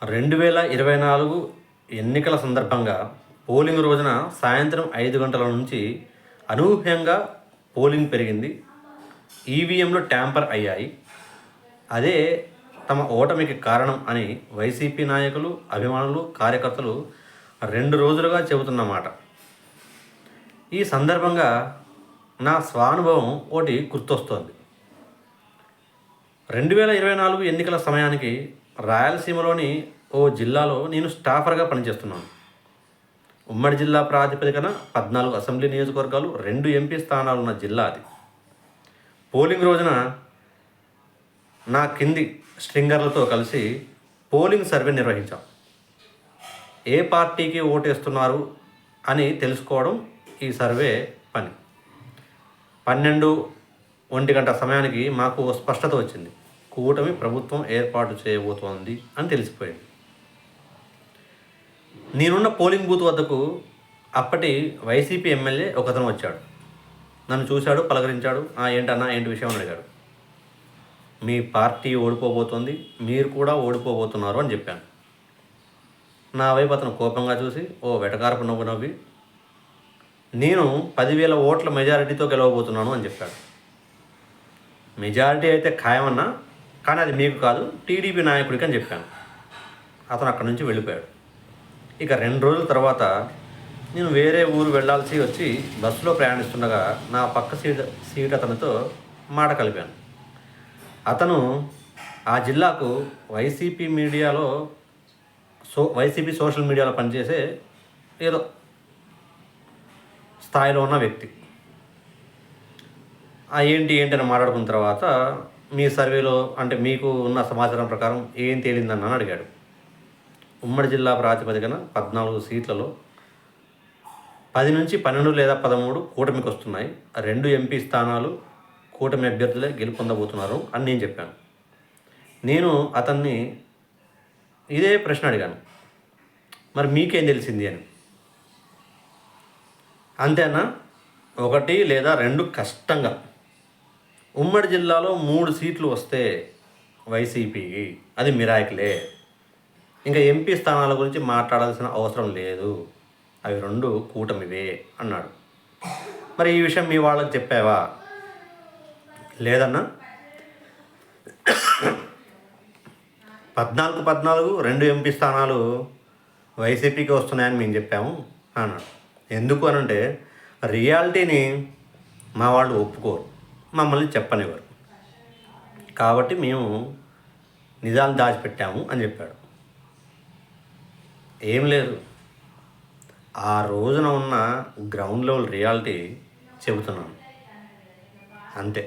2024 ఎన్నికల సందర్భంగా పోలింగ్ రోజున సాయంత్రం 5 గంటల నుంచి అనూహ్యంగా పోలింగ్ పెరిగింది. ఈవీఎంలు ట్యాంపర్ అయ్యాయి. అదే తమ ఓటమికి కారణం అని వైసీపీ నాయకులు, అభిమానులు, కార్యకర్తలు 2 రోజులుగా చెబుతున్నమాట. ఈ సందర్భంగా నా స్వానుభవం ఒకటి గుర్తొస్తోంది. 2024 ఎన్నికల సమయానికి రాయలసీమలోని ఓ జిల్లాలో నేను స్టాఫర్గా పనిచేస్తున్నాను. ఉమ్మడి జిల్లా ప్రాతిపదికన 14 అసెంబ్లీ నియోజకవర్గాలు, 2 ఎంపీ స్థానాలున్న జిల్లా అది. పోలింగ్ రోజున నా కింది స్ట్రింగర్లతో కలిసి పోలింగ్ సర్వే నిర్వహించాం. ఏ పార్టీకి ఓటేస్తున్నారు అని తెలుసుకోవడం ఈ సర్వే పని. 12-1 గంట సమయానికి మాకు స్పష్టత వచ్చింది. కూటమి ప్రభుత్వం ఏర్పాటు చేయబోతోంది అని తెలిసిపోయింది. నేనున్న పోలింగ్ బూత్ వద్దకు అప్పటి వైసీపీ ఎమ్మెల్యే ఒకతను వచ్చాడు. నన్ను చూశాడు, పలకరించాడు. ఏంటన్నా, ఏంటి విషయం అని అడిగాడు. మీ పార్టీ ఓడిపోబోతోంది, మీరు కూడా ఓడిపోబోతున్నారు అని చెప్పాను. నా వైపు అతను కోపంగా చూసి ఓ వెటకారపు నవ్వు నవ్వి, నేను 10,000 ఓట్ల మెజారిటీతో గెలవబోతున్నాను అని చెప్పాడు. మెజారిటీ అయితే ఖాయమన్నా, కానీ అది మీకు కాదు, టీడీపీ నాయకుడికి అని చెప్పాను. అతను అక్కడి నుంచి వెళ్ళిపోయాడు. ఇక 2 రోజుల తర్వాత నేను వేరే ఊరు వెళ్ళాల్సి వచ్చి బస్సులో ప్రయాణిస్తుండగా నా పక్క సీట్ అతనితో మాట కలిపాను. అతను ఆ జిల్లాకు వైసీపీ సోషల్ మీడియాలో పనిచేసే ఏదో స్థాయిలో ఉన్న వ్యక్తి. ఏంటి అని మాట్లాడుకున్న తర్వాత, మీ సర్వేలో అంటే మీకు ఉన్న సమాచారం ప్రకారం ఏం తేలిందని అడిగాడు. ఉమ్మడి జిల్లా ప్రాతిపదికన 14 సీట్లలో 10 నుంచి 12 లేదా 13 కూటమికి వస్తున్నాయి. 2 ఎంపీ స్థానాలు కూటమి అభ్యర్థులే గెలుపొందబోతున్నారు అని నేను చెప్పాను. నేను అతన్ని ఇదే ప్రశ్న అడిగాను, మరి మీకేం తెలిసింది అని. అంతేనా, 1 లేదా 2 కష్టంగా. ఉమ్మడి జిల్లాలో 3 సీట్లు వస్తే వైసీపీకి అది మిరాకిలే. ఇంకా ఎంపీ స్థానాల గురించి మాట్లాడాల్సిన అవసరం లేదు, అవి 2 కూటమివే అన్నాడు. మరి ఈ విషయం మీ వాళ్ళకి చెప్పావా? లేదన్నా, 14 2 ఎంపీ స్థానాలు వైసీపీకి వస్తున్నాయని మేము చెప్పాము అన్నాడు. ఎందుకు అనంటే, రియాలిటీని మా వాళ్ళు ఒప్పుకోరు, మమ్మల్ని చెప్పనివ్వరు, కాబట్టి మేము నిజాలు దాచిపెట్టాము అని చెప్పాడు. ఏం లేదు, ఆ రోజున ఉన్న గ్రౌండ్ లెవెల్ రియాలిటీ చెబుతున్నాను అంతే.